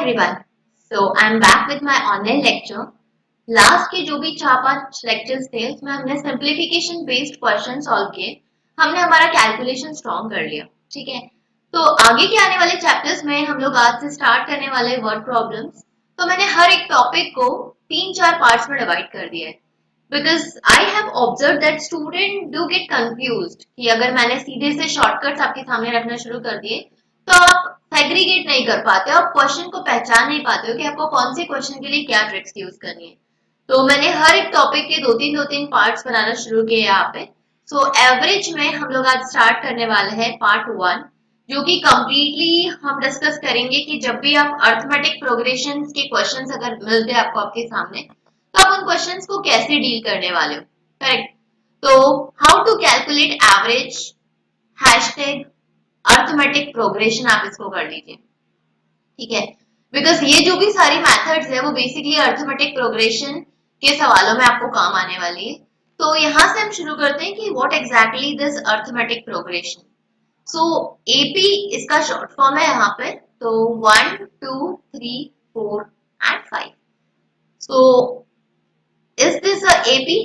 everyone. So I'm back with my online lecture. Last के जो भी 4-5 लेक्चर्स थे उसमें हमने सिंप्लीफिकेशन बेस्ड क्वेश्चन सॉल्व किए। हमने हमारा कैलकुलेशन स्ट्रॉन्ग कर लिया, ठीक है। तो आगे के आने वाले चैप्टर्स में हम लोग आज से स्टार्ट करने वाले वर्ड प्रॉब्लम्स। तो मैंने हर एक टॉपिक को 3-4 पार्ट्स में डिवाइड कर दिया है, because I have observe that student do get confused कि अगर मैंने सीधे से शॉर्टकट्स आपके सामने रखना शुरू कर दिए तो आप सेग्रीगेट नहीं कर पाते हो, आप क्वेश्चन को पहचान नहीं पाते हो कि आपको कौन से क्वेश्चन के लिए क्या ट्रिक्स यूज करनी है। तो मैंने हर एक टॉपिक के दो तीन पार्ट्स बनाना शुरू किए यहाँ पे। सो एवरेज में हम लोग आज स्टार्ट करने वाले हैं पार्ट 1, जो कि कंप्लीटली हम डिस्कस करेंगे कि जब भी आप अर्थमेटिक प्रोग्रेशन के क्वेश्चंस अगर मिलते हैं आपको आपके सामने तो आप उन क्वेश्चंस को कैसे डील करने वाले हो, करेक्ट। तो how to calculate average, hashtag arithmetic progression आप इसको कर लीजिए, ठीक है। बिकॉज ये जो भी सारी मेथड्स है वो बेसिकली अर्थमेटिक प्रोग्रेशन के सवालों में आपको काम आने वाली है। तो यहां से हम शुरू करते हैं कि what exactly this arithmetic progression. So AP इसका शॉर्ट फॉर्म है यहाँ पे। तो 1 2 3 4 and 5। So is this a AP?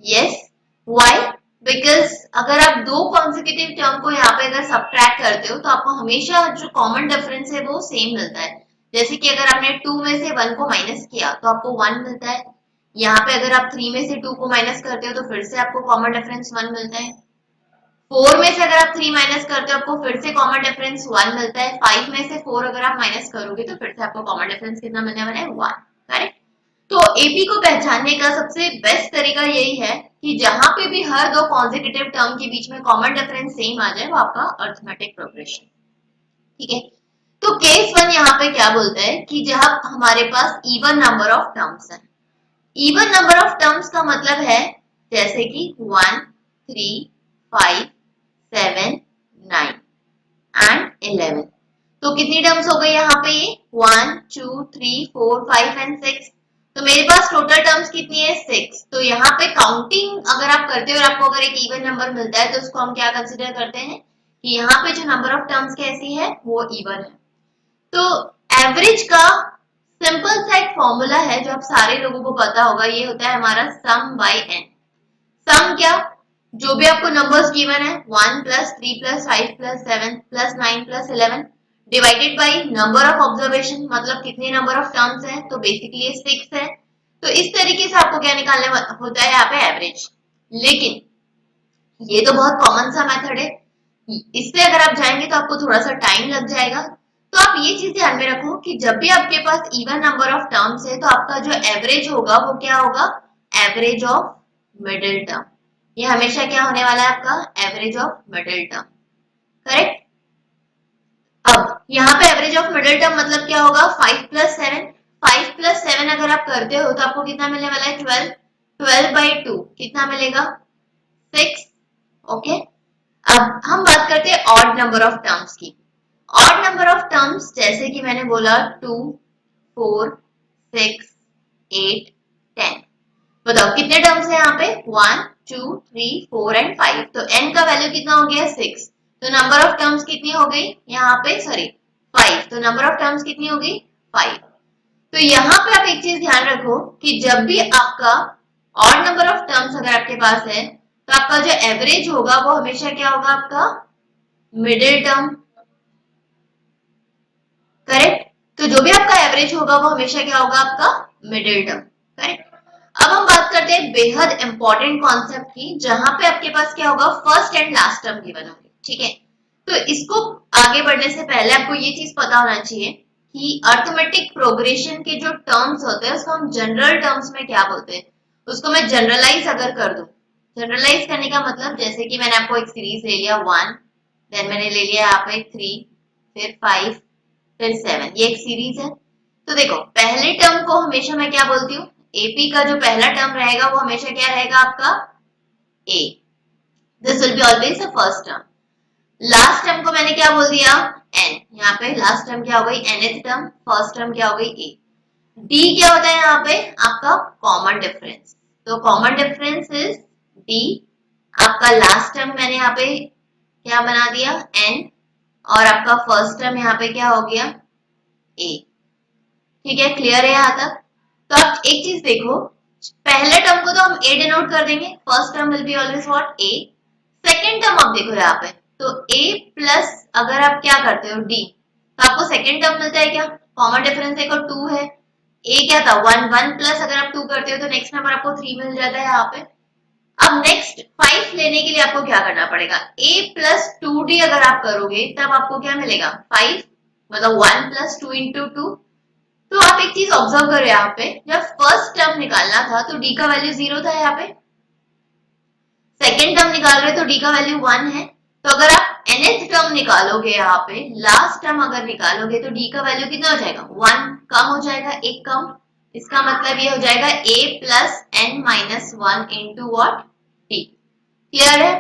Yes. Why? Because अगर आप दो कॉन्सेक्यूटिव टर्म को यहाँ पे अगर सब्ट्रैक्ट करते हो तो आपको हमेशा जो कॉमन डिफरेंस है वो सेम मिलता है। जैसे कि अगर आपने 2 में से 1 को माइनस किया तो आपको 1 मिलता है। यहाँ पे अगर आप 3 में से 2 को माइनस करते हो तो फिर से आपको कॉमन डिफरेंस 1 मिलता है। 4 में से अगर आप 3 माइनस करते हो आपको फिर से कॉमन डिफरेंस 1 मिलता है। 5 में से 4 अगर आप माइनस करोगे तो फिर से आपको कॉमन डिफरेंस कितना मिलने वाला है? 1, करेक्ट। तो एपी को पहचानने का सबसे बेस्ट तरीका यही है कि जहां पे भी हर दो कॉन्सेक्यूटिव टर्म के बीच में कॉमन डिफरेंस सेम आ जाए वो आपका अर्थमेटिक प्रोग्रेशन, ठीक है। तो केस 1 यहाँ पे क्या बोलता है कि जब हमारे पास इवन नंबर ऑफ टर्म्स है। इवन नंबर ऑफ टर्म्स का मतलब है जैसे कि 1 3 5 7 9 एंड 11। तो कितनी टर्म्स हो गई यहाँ पे? ये 1 2 3 4 5 एंड 6। तो मेरे पास टोटल टर्म्स कितनी है? 6। तो यहाँ पे काउंटिंग अगर आप करते हो और आपको अगर एक इवन नंबर मिलता है तो उसको हम क्या कंसिडर करते हैं कि यहाँ पे जो नंबर ऑफ टर्म्स कैसी है वो इवन है। तो एवरेज का सिंपल सा एक फॉर्मूला है जो आप सारे लोगों को पता होगा, ये होता है हमारा सम बाय एन। सम क्या? जो भी आपको नंबर्स गिवन है 1 plus 3 plus 5 plus 7 plus 9 plus 11 divided by number of observation, मतलब कितने नंबर ऑफ टर्म्स है, तो बेसिकली ये 6 है। तो इस तरीके से आपको क्या निकालने होता है यहाँ पे? एवरेज। लेकिन ये तो बहुत कॉमन सा मेथड है, इससे अगर आप जाएंगे तो आपको थोड़ा सा टाइम लग जाएगा। तो आप ये चीज ध्यान में रखो कि जब भी आपके पास इवन नंबर ऑफ टर्म्स है तो आपका जो एवरेज होगा वो क्या होगा? Average of middle term. ये हमेशा क्या होने वाला है? आपका average of middle term, correct. अब यहाँ पे एवरेज ऑफ मिडिल टर्म मतलब क्या होगा? 5 प्लस 7। 5 प्लस 7 अगर आप करते हो तो आपको कितना मिलने वाला है? 12। 12 बाई 2 कितना मिलेगा? 6, ओके। अब हम बात करते हैं ऑड नंबर ऑफ टर्म्स की। ऑड नंबर ऑफ टर्म्स जैसे कि मैंने बोला 2 4 6 8 10। बताओ कितने टर्म्स है यहाँ पे? 1 2 3 4 एंड 5। तो n का वैल्यू कितना हो गया? 6। तो नंबर ऑफ टर्म्स कितनी हो गई यहाँ पे? सॉरी 5। तो नंबर ऑफ टर्म्स कितनी हो गई? 5। तो यहाँ पे आप एक चीज ध्यान रखो कि जब भी आपका ऑड नंबर ऑफ टर्म्स अगर आपके पास है तो आपका जो एवरेज होगा वो हमेशा क्या होगा? आपका मिडिल टर्म, करेक्ट। तो जो भी आपका एवरेज होगा वो हमेशा क्या होगा? आपका मिडिल टर्म, करेक्ट। अब हम बात करते हैं बेहद इंपॉर्टेंट कॉन्सेप्ट की, जहां पे आपके पास क्या होगा? First and last term given होगी, ठीक है। तो इसको आगे बढ़ने से पहले आपको ये चीज पता होना चाहिए कि अर्थमेटिक प्रोग्रेशन के जो टर्म्स होते हैं उसको हम जनरल टर्म्स में क्या बोलते हैं। उसको मैं जनरलाइज अगर कर दूं, जनरलाइज करने का मतलब जैसे कि मैंने आपको एक सीरीज ले लिया 1, देन मैंने ले लिया यहाँ पे 3, फिर 5, फिर 7, ये एक सीरीज है। तो देखो पहले टर्म को हमेशा मैं क्या बोलती हूँ? एपी का जो पहला टर्म रहेगा वो हमेशा क्या रहेगा? आपका a. This will be always the first term. Last term को मैंने क्या बोल दिया? एन। यहाँ पे लास्ट टर्म क्या हो गई? nth term. फर्स्ट टर्म क्या हो गई? ए। डी क्या होता है यहाँ पे? आपका कॉमन डिफरेंस। तो कॉमन डिफरेंस इज डी। आपका लास्ट टर्म मैंने यहाँ पे क्या बना दिया? एन। और आपका फर्स्ट टर्म यहाँ पे क्या हो गया? ए। ठीक है, क्लियर है यहाँ तक? तो आप एक चीज देखो, पहले टर्म को तो हम ए डिनोट कर देंगे, first term will be always what, A. Second term आप देखो यहाँ पे, तो ए प्लस अगर आप क्या करते हो डी, तो आपको सेकेंड टर्म मिलता है क्या, कॉमन डिफरेंस एक और टू है, ए क्या था वन, वन प्लस अगर आप टू करते हो तो नेक्स्ट नंबर आपको थ्री मिल जाता है यहाँ पे। अब नेक्स्ट फाइव लेने के लिए आपको क्या करना पड़ेगा, ए प्लस टू डी अगर आप करोगे तब आपको क्या मिलेगा, फाइव, मतलब one plus two into two. तो आप एक चीज ऑब्जर्व करो यहाँ पे, जब फर्स्ट टर्म निकालना था तो डी का वैल्यू जीरो था यहाँ पे, सेकेंड टर्म निकाल रहे तो डी का वैल्यू वन है, तो अगर आप nth टर्म निकालोगे यहाँ पे, लास्ट टर्म अगर निकालोगे तो डी का वैल्यू कितना हो जाएगा, वन, कम हो जाएगा, एक कम। इसका मतलब ये हो जाएगा a plus N minus one into what, D. Clear है?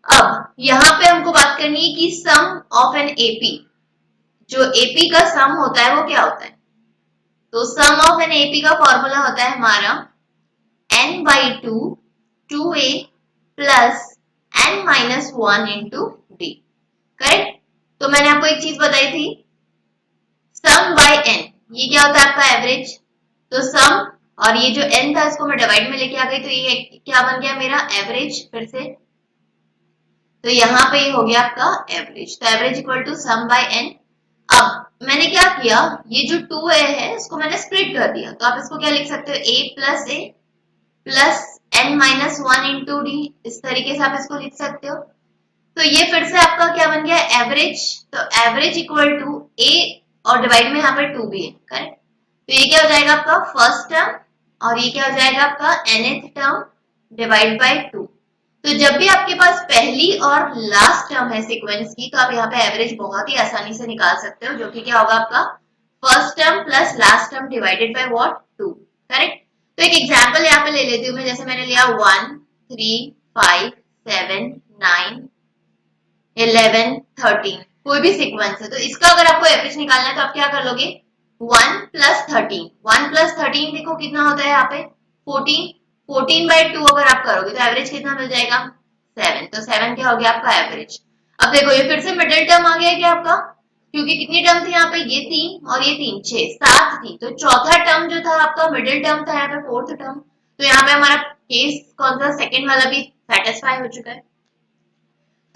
अब यहाँ पे हमको बात करनी है कि सम ऑफ एन एपी, जो एपी का सम होता है वो क्या होता है, तो सम ऑफ एन एपी का फॉर्मूला होता है हमारा n by two, two A plus n minus one into D. Correct? तो मैंने आपको एक चीज बताई थी, सम बाय n, ये क्या होता है आपका एवरेज, तो सम और ये जो n था इसको मैं डिवाइड में लेके आ गई, तो ये क्या बन गया मेरा एवरेज, फिर से तो यहाँ पे ये हो गया आपका एवरेज, तो average equal to sum by n। अब मैंने क्या किया, ये जो टू ए है इसको मैंने स्प्लिट कर दिया, तो आप इसको क्या लिख सकते हो, a plus n minus one into D, इस तरीके से आप इसको लिख सकते हो। तो ये फिर से आपका क्या बन गया, एवरेज, तो एवरेज इक्वल टू ए और डिवाइड में यहाँ पे टू भी है, करेक्ट? तो ये क्या हो जाएगा आपका फर्स्ट टर्म और ये क्या हो जाएगा आपका nth term divide by two. तो जब भी आपके पास पहली और लास्ट टर्म है सीक्वेंस की, तो आप यहाँ पे एवरेज बहुत ही आसानी से निकाल सकते हो, जो कि क्या होगा आपका first term plus last term divided by what, two. Correct? तो एक एग्जांपल यहाँ पे ले लेती हूँ मैं, जैसे मैंने लिया 1, 3, 5, 7, 9, 11, 13, कोई भी सीक्वेंस है, तो इसका अगर आपको एवरेज निकालना है तो आप क्या कर लोगे, 1 प्लस 13, 1 प्लस 13 देखो कितना होता है यहाँ पे 14, 14 बाई टू अगर आप करोगे तो एवरेज कितना मिल जाएगा, 7, तो 7 क्या हो गया आपका एवरेज। अब देखो ये फिर से मिडिल टर्म आ गया क्या आपका, क्योंकि कितनी टर्म थी यहाँ पे, ये तीन और ये तीन, 6, 7 थी, तो चौथा टर्म जो था आपका मिडिल टर्म था यहाँ पे, फोर्थ टर्म। तो यहाँ पे हमारा केस कौन सा, सेकेंड वाला भी सेटिस्फाई हो चुका है।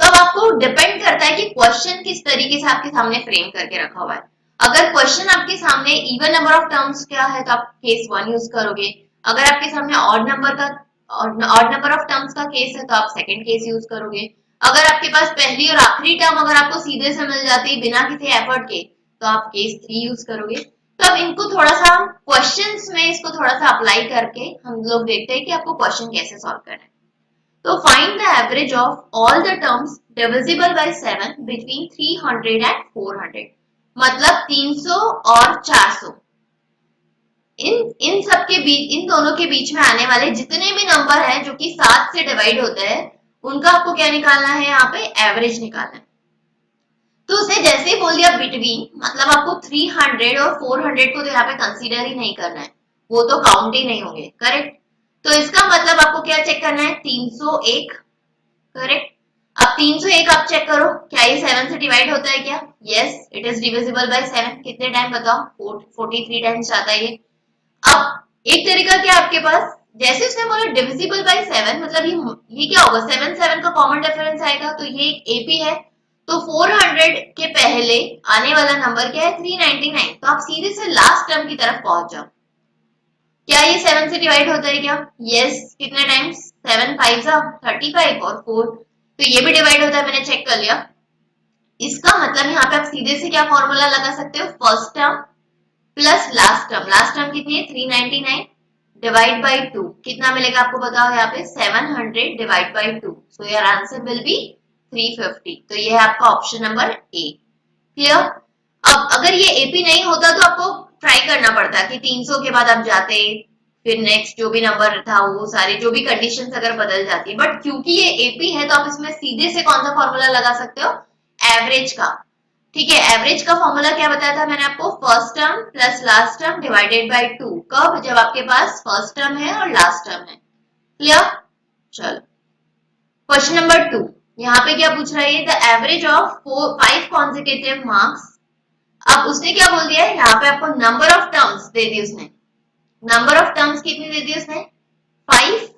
तो अब आपको डिपेंड करता है कि क्वेश्चन किस तरीके से आपके सामने फ्रेम करके रखा हुआ है। अगर क्वेश्चन आपके सामने इवन नंबर ऑफ टर्म्स क्या है तो आप केस वन यूज करोगे, अगर आपके सामने ऑड नंबर ऑफ टर्म्स का केस है तो आप सेकंड केस यूज करोगे, अगर आपके पास पहली और आखिरी टर्म अगर आपको सीधे से मिल जाती है बिना किसी एफर्ट के तो आप केस थ्री यूज करोगे। तो अब इनको थोड़ा सा क्वेश्चंस में इसको थोड़ा सा अप्लाई करके हम लोग देखते हैं कि आपको क्वेश्चन कैसे सॉल्व करना है। तो find the average of all the terms divisible by 7 between 300 and 400, मतलब 300 और 400, इन सब के बीच, इन दोनों के बीच में आने वाले जितने भी नंबर हैं जो कि 7 से डिवाइड होते हैं, उनका आपको क्या निकालना है, यहाँ पे एवरेज निकालना है। तो उसे जैसे ही बोल दिया बिटवीन, मतलब आपको 300 और 400 को तो यहाँ पे कंसीडर ही नहीं करना है, वो तो काउंट ही नहीं होंगे। करेक्ट? तो इसका मतलब आपको क्या चेक करना है, 301। करेक्ट? अब 301 आप चेक करो, क्या ये 7 से डिवाइड होता है क्या, yes it is divisible by 7। कितने टाइम बताओ, 43 टाइम्स आता है ये। अब एक तरीका क्या आपके पास, जैसे उसने बोला डिविजिबल बाय 7, मतलब ये क्या होगा, 7 7 का कॉमन डिफरेंस आएगा, तो ये एक एपी है, तो 400 के पहले आने वाला नंबर क्या है, 399, तो आप सीधे से लास्ट टर्म की तरफ पहुंच जाओ। क्या ये 7 से डिवाइड होता है क्या, यस कितने टाइम्स, 7 5 35 और 4, तो ये भी डिवाइड होता है, मैंने चेक कर लिया। इसका मतलब यहाँ पे आप सीधे से क्या फॉर्मूला लगा सकते हो, first term plus last term, last term कितनी है 399 डिवाइड बाई 2, कितना मिलेगा आपको बताओ यहाँ पे, 700 divide by 2, so your answer will be 350। तो ये है आपका ऑप्शन नंबर ए। क्लियर? अब अगर ये एपी नहीं होता तो आपको ट्राई करना पड़ता कि 300 के बाद आप जाते, फिर नेक्स्ट जो भी नंबर था वो सारे जो भी कंडीशंस अगर बदल जाती है, बट क्योंकि ये एपी है तो आप इसमें सीधे से कौन सा फॉर्मूला लगा सकते हो, एवरेज का। ठीक है, एवरेज का फॉर्मूला क्या बताया था मैंने आपको, first term plus last term divided bye 2, कब, जब आपके पास फर्स्ट टर्म है और लास्ट टर्म है। क्लियर? चलो क्वेश्चन नंबर 2, यहाँ पे क्या पूछ रहा है, the average of 5 consecutive marks अब उसने क्या बोल दिया है, यहाँ पे आपको नंबर ऑफ टर्म्स दे दी उसने। नंबर ऑफ टर्म्स कितनी दे दी उसने, 5।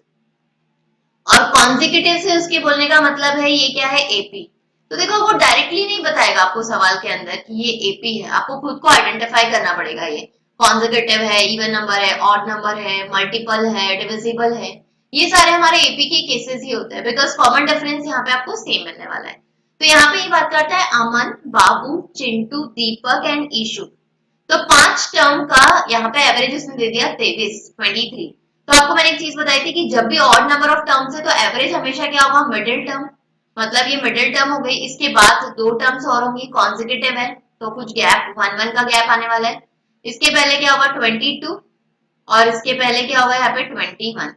और कॉन्जिक्यूटिव से उसके बोलने का मतलब है ये क्या है, एपी। तो देखो वो डायरेक्टली नहीं बताएगा आपको सवाल के अंदर कि ये एपी है, आपको खुद को आइडेंटिफाई करना पड़ेगा। ये कॉन्जिक्यूटिव है, इवन नंबर है, ऑड नंबर है, मल्टीपल है, डिविजिबल है, ये सारे हमारे एपी के केसेस ही होते हैं, बिकॉज कॉमन डिफरेंस यहाँ पे आपको सेम मिलने वाला है। तो यहाँ पे ये बात करता है अमन, बाबू, चिंटू, दीपक एंड ईशु। तो 5 टर्म का यहाँ पे एवरेज उसने दे दिया 23। तो आपको मैंने एक चीज बताई थी कि जब भी ऑड नंबर ऑफ टर्म्स है तो एवरेज हमेशा क्या होगा, मिडिल टर्म। मतलब ये मिडिल टर्म हो गई, इसके बाद 2 टर्म्स और होंगी, कॉन्जिक्यूटिव है तो कुछ गैप 1 1 का गैप आने वाला है। इसके पहले क्या होगा 22, और इसके पहले क्या होगा यहाँ पे 21।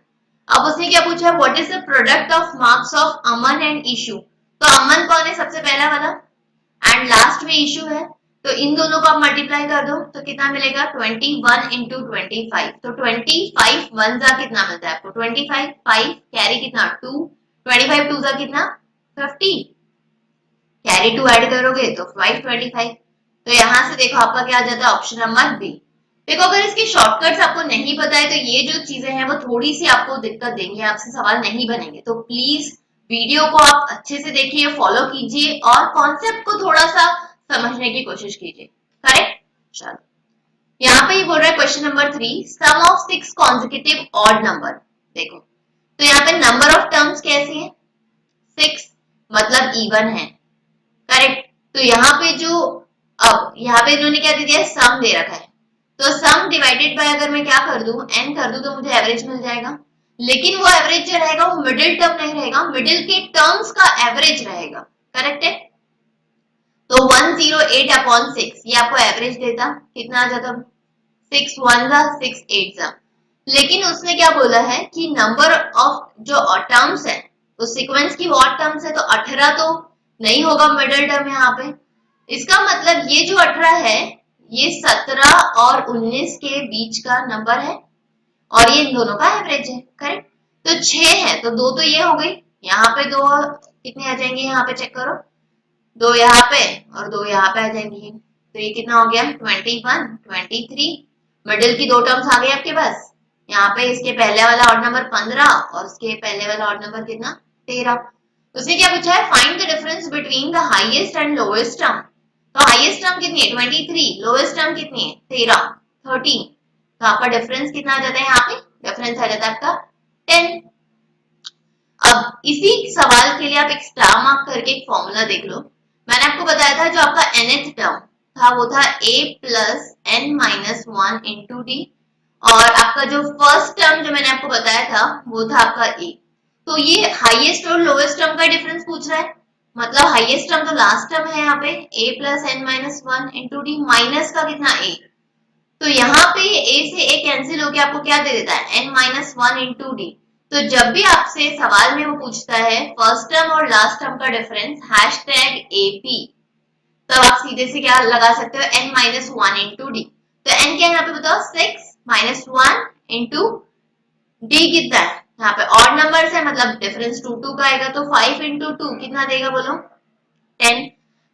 अब उसने क्या पूछा, what is the product of marks of Aman and Ishu. तो अमन कौन है, सबसे पहला वाला, एंड लास्ट में इशू है। तो इन दोनों को आप मल्टीप्लाई कर दो तो कितना मिलेगा, 21 इंटू 25। तो 25 वन जा कितना मिलता है आपको, 25, 5 कैरी कितना 2, 25 टू जा कितना 50, कैरी 2 ऐड करोगे तो 525। तो यहां से देखो आपका क्या आ जाता है, ऑप्शन नंबर बी। देखो अगर इसके शॉर्टकट्स आपको नहीं पता है तो ये जो चीजें हैं वो थोड़ी सी आपको दिक्कत देंगे, आपसे सवाल नहीं बनेंगे। तो प्लीज वीडियो को आप अच्छे से देखिए, फॉलो कीजिए और कॉन्सेप्ट को थोड़ा सा समझने की कोशिश कीजिए। करेक्ट, चलो यहाँ पे ये बोल रहा है question number 3, sum of 6 consecutive odd number. देखो तो यहाँ पे नंबर ऑफ टर्म्स कैसी है, 6, मतलब इवन है। करेक्ट, तो यहाँ पे जो, अब यहाँ पे इन्होंने क्या दे दिया, सम दे रखा है। तो सम डिवाइडेड बाय अगर मैं क्या कर दूं, n कर दूं तो मुझे एवरेज मिल जाएगा। लेकिन वो एवरेज जो रहेगा वो मिडिल टर्म नहीं रहेगा, मिडिल के टर्म्स का एवरेज रहेगा। करेक्ट है, तो 108 अपॉन 6 ये आपको एवरेज देता, कितना आ जाता, 6 1 जा 6 8 जा। लेकिन उसने क्या बोला है कि नंबर ऑफ जो टर्म्स है, तो सीक्वेंस की ऑड टर्म्स है, तो 18 तो नहीं होगा मिडिल टर्म यहाँ पे। इसका मतलब ये जो 18 है ये 17 और 19 के बीच का नंबर है, और ये इन दोनों का एवरेज है। करेक्ट, तो 6 है तो 2 तो ये हो गई, यहाँ पे 2 कितने आ जाएंगे, यहाँ पे चेक करो, 2 यहाँ पे और 2 यहाँ पे आ जाएंगी। तो ये कितना हो गया 21 23, मिडिल की 2 टर्म्स आ गई आपके पास। यहाँ पे इसके पहले वाला ऑड नंबर 15 और उसके पहले वाला ऑड नंबर कितना 13। उसने क्या पूछा है, find the difference between the highest and lowest term. तो हाईएस्ट टर्म कितनी है 23, लोएस्ट टर्म कितनी है 13 13। तो आपका डिफरेंस कितना आ जाता है, यहाँ पे डिफरेंस आ जाता है आपका 10। अब इसी सवाल के लिए आप एक स्टार मार्क करके एक फॉर्मूला देख लो। मैंने आपको बताया था जो आपका nth टर्म था वो था a plus n minus 1 into D, और आपका जो फर्स्ट टर्म जो मैंने आपको बताया था वो था आपका a। तो ये हाईएस्ट और लोएस्ट टर्म का डिफरेंस पूछ रहा है, मतलब हाईएस्ट टर्म तो लास्ट टर्म है यहाँ पे a plus n minus 1 into D, minus का कितना a। तो यहाँ पे a से a कैंसिल होके आपको क्या दे देता है n माइनस 1 इंटू डी। तो जब भी आपसे सवाल में वो पूछता है फर्स्ट टर्म और लास्ट टर्म का डिफरेंस हैशटैग एपी, तब आप सीधे से क्या लगा सकते हो n माइनस 1 इंटू डी। तो n क्या है यहाँ पे बताओ 6 माइनस 1 इंटू डी कितना है, यहाँ पे ऑड नंबर है मतलब डिफरेंस 2 2 का आएगा, तो 5 इंटू 2 कितना देगा बोलो 10।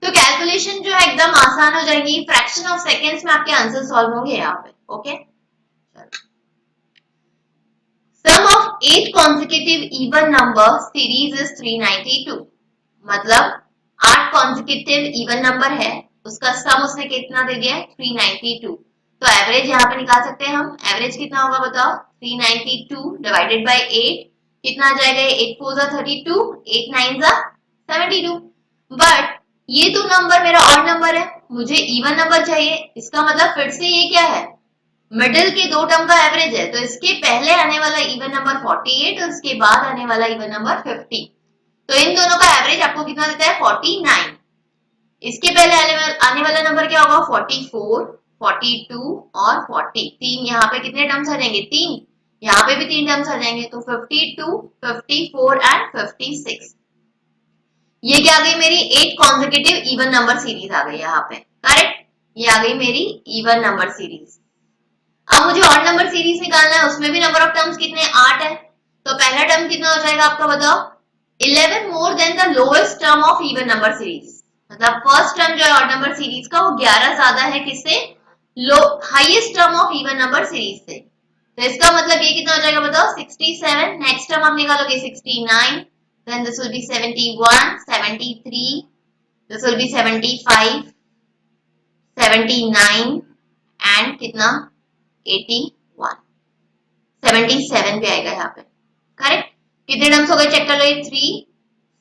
तो कैलकुलेशन जो है एकदम आसान हो जाएगी, फ्रैक्शन ऑफ सेकेंड्स में आपके आंसर सॉल्व होंगे यहाँ पे। Okay, sum of 8 consecutive even number series is 392। मतलब 8 consecutive even number है, उसका सम उसने कितना दे दिया है 392। तो एवरेज यहाँ पे निकाल सकते हैं हम, एवरेज कितना होगा बताओ 392 डिवाइडेड बाय 8 कितना आ जाएगा, 8 4 जा 32, 8 9 जा 72। बट ये तो नंबर मेरा ऑड नंबर है, मुझे इवन नंबर चाहिए। इसका मतलब फिर से ये क्या है, मिडिल के 2 टर्म का एवरेज है, तो इसके पहले आने वाला इवन नंबर 48 और इसके बाद आने वाला इवन नंबर 50। तो इन दोनों का एवरेज आपको कितना देता है 49। इसके पहले आने वाला नंबर क्या होगा 44, 42 और 40। तीन यहाँ पे कितने टर्म्स आ जाएंगे 3, यहाँ पे भी 3 टर्म्स आ जाएंगे, तो 52, 54 एंड 56। ये क्या आ गई मेरी 8 कॉन्जिक्यूटिव इवन नंबर सीरीज आ गई यहाँ पे। करेक्ट, ये आ गई मेरी इवन नंबर सीरीज। अब मुझे ऑड नंबर सीरीज निकालना है, उसमें भी नंबर ऑफ टर्म्स कितने 8 है। तो पहला टर्म कितना हो जाएगा आपका बताओ 11 more than the lowest term of even number series, मतलब फर्स्ट टर्म जो है ऑड नंबर सीरीज का वो 11 ज्यादा है किससे, लो highest term of even number series से। तो इसका मतलब ये कितना हो जाएगा बताओ 67। नेक्स्ट टर्म आप निकालोगे 69, then this will be 71, 73, this will be 75, 79 and कितना 81, 77 पे आएगा यहाँ पे। करेक्ट। कितने टर्म्स हो गए चेक कर लो, 3,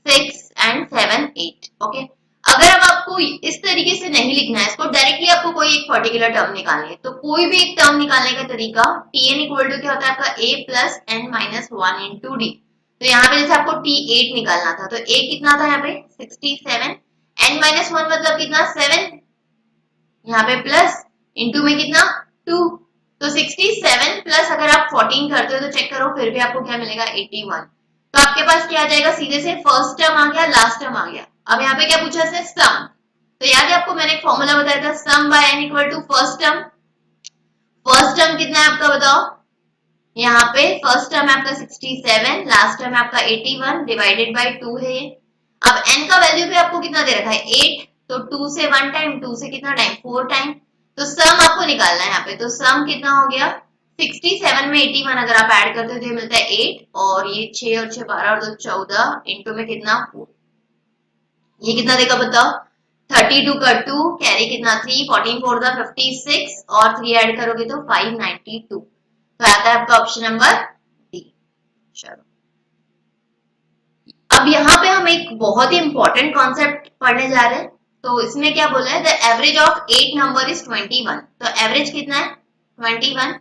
6 एंड 7, 8। ओके। अगर अब आपको इस तरीके से नहीं लिखना है इसको, डायरेक्टली आपको कोई एक पर्टिकुलर टर्म निकालनी है, तो कोई भी एक टर्म निकालने का तरीका tn इक्वल टू क्या होता है आपका a plus n minus 1 into D. तो यहाँ पे जैसे आपको t8 निकालना था, तो a कितना था यहाँ पे 67, n माइनस 1 मतलब कितना 7, यहाँ पे प्लस इंटू में कितना 2, तो 67 प्लस अगर आप 14 करते हो तो चेक करो फिर भी आपको क्या मिलेगा 81। तो आपके पास क्या आ जाएगा, सीधे से फर्स्ट टर्म आ गया, लास्ट टर्म आ गया। अब यहाँ पे क्या पूछा है सम, तो याद है आपको मैंने एक फॉर्मूला बताया था sum by n equal to first term. First term कितना है आपका बताओ, यहाँ पे फर्स्ट टर्म है आपका 67, लास्ट टर्म है आपका 81, डिवाइडेड बाय 2 है ये। अब n का वैल्यू भी आपको कितना दे रखा है 8, तो 2 से 1 टाइम, 2 से कितना टाइम 4 टाइम, तो सम आपको निकालना है यहाँ पे। तो सम कितना हो गया 67 में 81 अगर आप ऐड करते हो तो ये मिलता है 8, और ये 6 और 6 12 और 2 14 इंटू में कितना 4, ये कितना देगा बताओ 32 का 2 कैरी कितना 3, 14 4 दा 56 और 3 ऐड करोगे तो 592। तो आता है आपका ऑप्शन नंबर डी। चलो अब यहाँ पे हम एक बहुत ही इंपॉर्टेंट कॉन्सेप्ट पढ़ने जा रहे हैं। तो इसमें क्या बोला है, the average of 8 number is 21। तो एवरेज कितना है 21।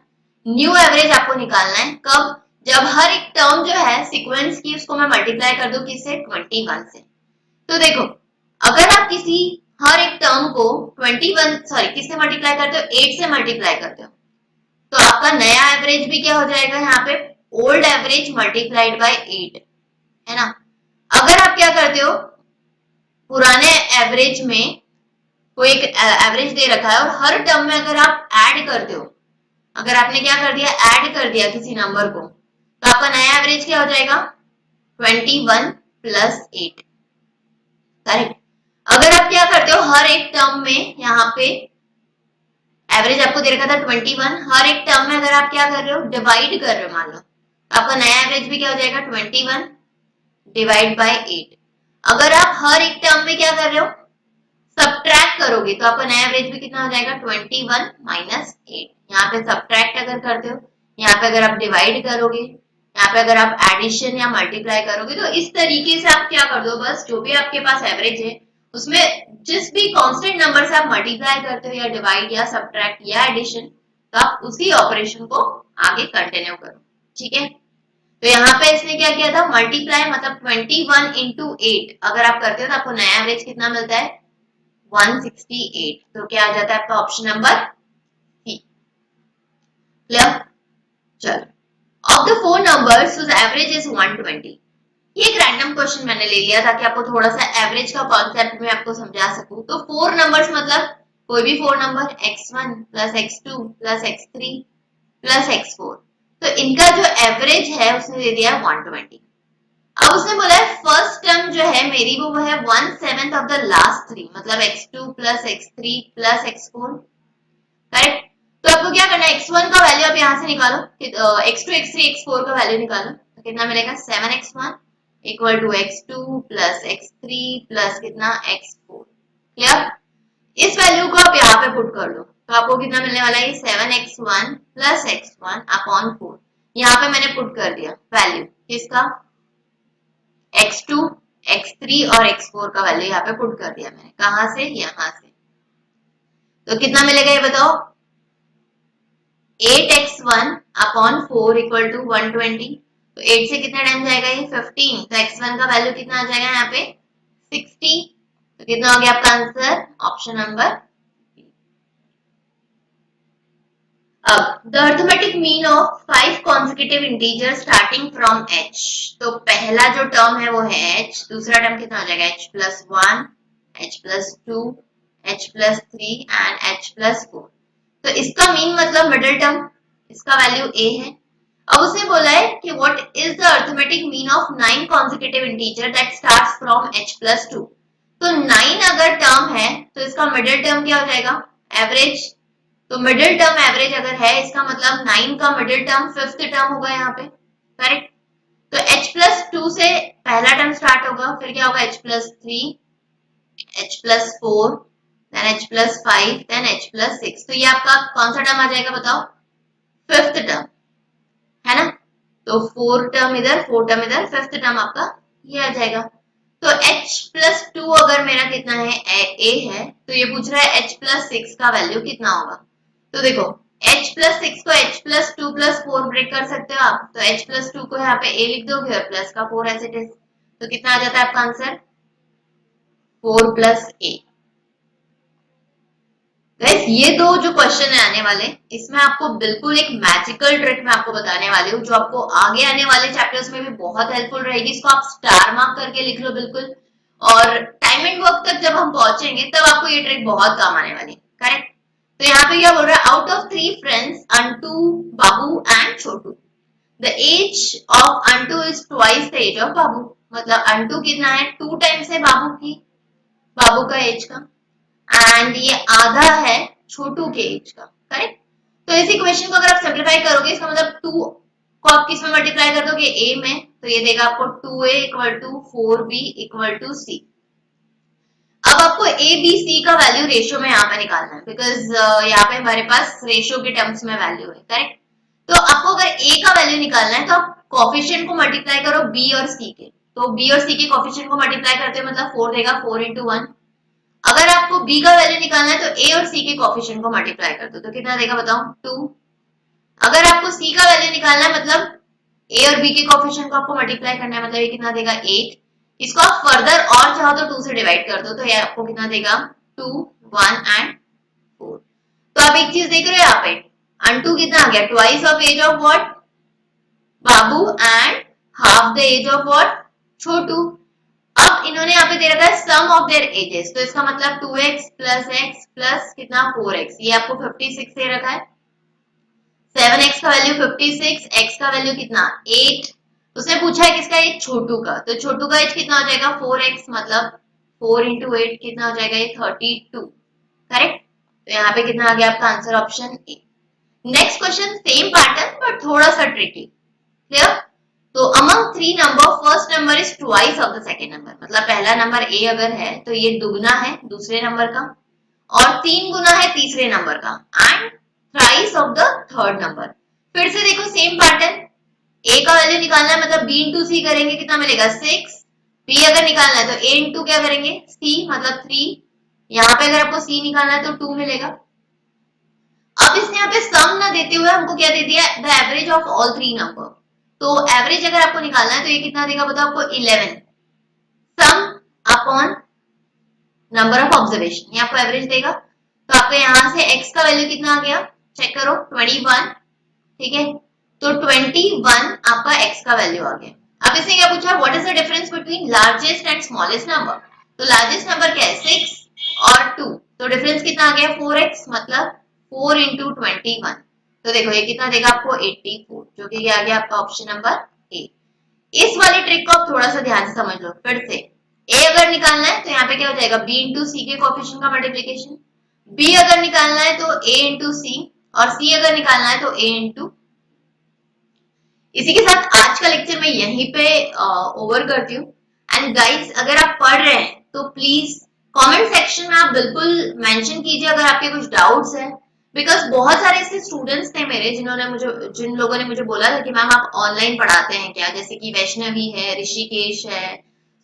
न्यू एवरेज आपको निकालना है कब, जब हर एक टर्म जो है सीक्वेंस की उसको मैं मल्टीप्लाई कर दूं किससे 21 से। तो देखो अगर आप किसी हर एक टर्म को 21 किससे मल्टीप्लाई करते हो 8 से मल्टीप्लाई करते हो, तो आपका नया एवरेज भी क्या हो जाएगा यहाँ पे ओल्ड एवरेज मल्टीप्लाइड बाय 8, है ना। अगर आप क्या करते हो पुराने एवरेज में कोई एक एवरेज दे रखा है और हर टर्म में अगर आप ऐड करते हो, अगर आपने क्या कर दिया ऐड कर दिया किसी नंबर को, तो आपका नया एवरेज क्या हो जाएगा 21 प्लस 8। करेक्ट। अगर आप क्या करते हो हर एक टर्म में यहाँ पे एवरेज आपको दे रखा था 21, हर एक टर्म में अगर आप क्या कर रहे हो डिवाइड कर रहे हो मान लो, तो आपका नया एवरेज भी क्या हो जाएगा 21 डिवाइड बाय 8। अगर आप हर एक टर्म में क्या कर रहे हो सब्ट्रैक्ट करोगे तो आपका नया एवरेज भी कितना हो जाएगा 21 माइनस 8। यहाँ पे सब्ट्रैक्ट अगर करते हो, यहाँ पे अगर आप डिवाइड करोगे, यहाँ पे अगर आप एडिशन या मल्टीप्लाई करोगे, तो इस तरीके से आप क्या कर दो बस जो भी आपके पास एवरेज है उसमें जिस भी कांस्टेंट नंबर से आप मल्टीप्लाई करते हो या डिवाइड या सब्ट्रैक्ट या एडिशन, तो आप उसी ऑपरेशन को आगे कंटिन्यू करो। ठीक है। तो यहाँ पे इसने क्या किया था मल्टीप्लाई, मतलब 21 इंटू 8 अगर आप करते हो तो आपको नया एवरेज कितना मिलता है 168। तो क्या आ जाता है आपका ऑप्शन नंबर सी। क्लियर। चलो of the 4 numbers whose average is 120, ये एक रैंडम क्वेश्चन मैंने ले लिया ताकि आपको थोड़ा सा एवरेज का कॉन्सेप्ट में आपको समझा सकूं। तो 4 नंबर्स मतलब कोई भी 4 number x1 plus x2 plus x3 plus x4, तो इनका जो एवरेज है उसने दे दिया 120। अब उसने बोला है फर्स्ट टर्म जो है मेरी वो है 1/7 ऑफ द लास्ट 3, मतलब x2 plus x3 plus x4। Correct. तो आपको क्या करना है x1 का वैल्यू आप यहाँ से निकालो, x2 x3 x4 का वैल्यू निकालो, तो कितना मिलेगा 7x1 equal to x2 plus x3 plus कितना x4। क्लियर। इस वैल्यू को आप यहाँ पे पुट कर दो तो आपको कितना मिलने वाला है 7x1 प्लस x1 अपॉन 4। यहाँ पे मैंने पुट कर दिया वैल्यू किसका x2 x3 और x4 का वैल्यू यहाँ पे पुट कर दिया मैंने, कहां से यहां से। तो कितना मिलेगा ये बताओ 8x1 अपॉन 4 इक्वल टू 120। तो 8 से कितना टाइम जाएगा ये 15, तो x1 का वैल्यू कितना आ जाएगा यहाँ पे 60। तो कितना हो गया आपका आंसर ऑप्शन नंबर। अब the arithmetic mean of 5 consecutive integers starting from h, तो पहला जो टर्म है वो है h, दूसरा टर्म कितना हो जाएगा h plus 1, h plus 2, h plus 3 and h plus 4। तो इसका मीन मतलब मिडिल टर्म, इसका वैल्यू a है। अब उसने बोला है कि what is the arithmetic mean of 9 consecutive integer that starts from h plus 2। तो 9 अगर टर्म है तो इसका मिडिल टर्म क्या हो जाएगा, एवरेज। तो मिडिल टर्म एवरेज अगर है, इसका मतलब 9 का मिडिल टर्म 5th टर्म होगा यहाँ पे, करेक्ट। तो h+2 से पहला टर्म स्टार्ट होगा, फिर क्या होगा h+3, h+4, then h+5, then h+6। तो ये आपका कौन सा टर्म आ जाएगा बताओ, 5th टर्म, है ना। तो 4 टर्म इधर, 4 टर्म इधर, 5th टर्म आपका ये आ जाएगा। तो h+2 अगर मेरा कितना है, a है, तो ये पूछ रहा है h+6 का वैल्यू कितना होगा। तो देखो h+6 को h+2 + 4 ब्रेक कर सकते हो आप, तो h+2 को यहाँ पे a लिख दोगे और प्लस का 4 एज इट इज। तो कितना आ जाता है आपका आंसर, 4 + a। गाइस ये दो जो क्वेश्चन है आने वाले, इसमें आपको बिल्कुल एक मैजिकल ट्रिक मैं आपको बताने वाली हूँ, जो आपको आगे आने वाले चैप्टर्स में भी बहुत हेल्पफुल रहेगी। इसको आप स्टार मार्क करके लिख लो बिल्कुल, और टाइम एंड वर्क तक जब हम पहुंचेंगे तब आपको ये ट्रिक बहुत काम आने वाली, करेक्ट। तो यहाँ पे क्या बोल रहा है, out of 3 friends Antu, Babu and Chhotu, the age of Antu is twice the age of Babu. मतलब अंटू कितना है, 2 टाइम्स है बाबू का एज का, एंड ये आधा है छोटू के एज का, करेक्ट। तो इस इक्वेशन को अगर आप सिंप्लीफाई करोगे, इसका मतलब 2 को आप किस में मल्टीप्लाई कर दोगे, a में, तो ये देगा आपको 2a = 4b = c। अब आपको a b c का वैल्यू रेशियो में यहाँ पे निकालना है, बिकॉज यहाँ पे हमारे पास रेशियो के टर्म्स में वैल्यू है, करेक्ट। तो आपको अगर a का वैल्यू निकालना है तो आप कोफिशिएंट को मल्टीप्लाई करो b और c के, तो b और c के कोफिशिएंट को मल्टीप्लाई करते हो मतलब 4 देगा, 4 × 1। अगर आपको b का वैल्यू निकालना है तो a और c के कोफिशिएंट को मल्टीप्लाई कर दो, तो कितना देगा बताओ, 2। अगर आपको c का वैल्यू निकालना है मतलब a और b के कोफिशिएंट को आपको मल्टीप्लाई करना है, मतलब ये कितना देगा, 8। इसको आप फर्दर और चाहो तो 2 से डिवाइड कर दो, तो ये आपको कितना देगा, 2, 1 एंड 4। तो आप एक चीज देख रहे हो यहाँ पे, अंटू कितना आ गया, twice of age of what, Babu, and half the age of what, Chhotu. अब इन्होंने यहाँ पे दे रखा है सम ऑफ देयर एजेस, तो इसका मतलब 2x + x प्लस कितना, 4x। ये आपको 56 दे रखा है, 7x का वैल्यू 56, x का वैल्यू कितना, 8। उसने पूछा है किसका, ये छोटू का, तो छोटू का एज कितना हो जाएगा, 4x, मतलब 4 × 8 कितना हो जाएगा, ये 32, करेक्ट। तो यहाँ पे कितना आ गया आपका answer, option A. Next question same pattern but थोड़ा सा ट्रिकी, क्लियर। तो among 3 number first number is twice of the second number, मतलब पहला नंबर a अगर है तो ये दुगना है दूसरे नंबर का, और 3 गुना है तीसरे नंबर का, and thrice of the third number। फिर से देखो सेम पैटर्न, a का वैल्यू निकालना है मतलब b × c करेंगे, कितना मिलेगा, 6। b अगर निकालना है तो a × क्या करेंगे, c, मतलब 3। यहाँ पे अगर आपको c निकालना है तो 2 मिलेगा। अब इसने यहाँ पे सम ना देते हुए हमको क्या दे दिया, the average of all 3 number. तो एवरेज अगर आपको निकालना है तो ये कितना देगा बताओ आपको, 11, सम अपॉन नंबर ऑफ ऑब्जर्वेशन, ये आपको एवरेज देगा। तो आपको यहाँ से x का वैल्यू कितना आ गया, चेक करो, 21, ठीक है। तो 21 आपका x का वैल्यू आ गया। अब इसने क्या पूछा, what is the difference between largest and smallest number. तो लार्जेस्ट नंबर क्या है, 6 और 2, तो डिफरेंस कितना आ गया, 4x, मतलब 4 × 21। तो देखो ये कितना देगा आपको, 84, जो कि आ गया आपका ऑप्शन नंबर ए। इस वाली ट्रिक को आप थोड़ा सा ध्यान से समझ लो फिर से। a अगर निकालना है तो यहाँ पे क्या हो जाएगा, b × c के कोफिशिएंट का मल्टीप्लिकेशन, b अगर निकालना है तो a × c, और c अगर निकालना है तो a × इसी के साथ आज का लेक्चर मैं यहीं पे ओवर करती हूँ। एंड गाइस अगर आप पढ़ रहे हैं तो प्लीज कमेंट सेक्शन में आप बिल्कुल मेंशन कीजिए अगर आपके कुछ डाउट्स हैं, बिकॉज बहुत सारे ऐसे स्टूडेंट्स थे मेरे जिन लोगों ने मुझे बोला था कि मैम आप ऑनलाइन पढ़ाते हैं क्या, जैसे कि वैष्णवी है, ऋषिकेश है,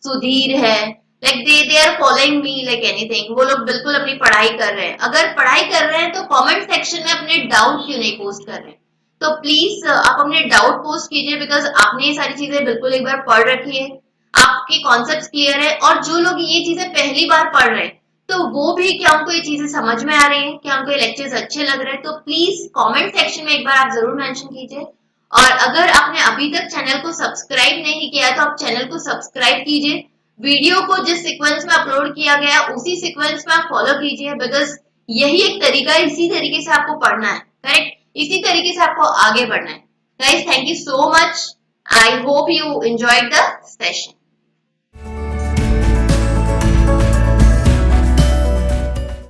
सुधीर है, like they are following me like anything. वो लोग बिल्कुल अपनी पढ़ाई कर रहे हैं। अगर पढ़ाई कर रहे हैं तो कमेंट सेक्शन में अपने डाउट क्यों नहीं पोस्ट कर रहे हैं, तो प्लीज आप अपने डाउट पोस्ट कीजिए, बिकॉज आपने ये सारी चीजें बिल्कुल एक बार पढ़ रखी है, आपके कॉन्सेप्ट्स क्लियर है। और जो लोग ये चीजें पहली बार पढ़ रहे हैं तो वो भी क्या उनको ये चीजें समझ में आ रही हैं, क्या उनको ये लेक्चर्स अच्छे लग रहे हैं, तो प्लीज कमेंट सेक्शन में एक बार आप जरूर मेंशन कीजिए। और अगर आपने अभी तक चैनल को सब्सक्राइब नहीं किया तो आप चैनल को सब्सक्राइब कीजिए, वीडियो को जिस सीक्वेंस में अपलोड किया गया उसी सीक्वेंस में आप फॉलो कीजिए, बिकॉज यही एक तरीका है, इसी तरीके से आपको पढ़ना है, करेक्ट, इसी तरीके से आपको आगे बढ़ना है। Guys thank you so much, I hope you enjoyed the session.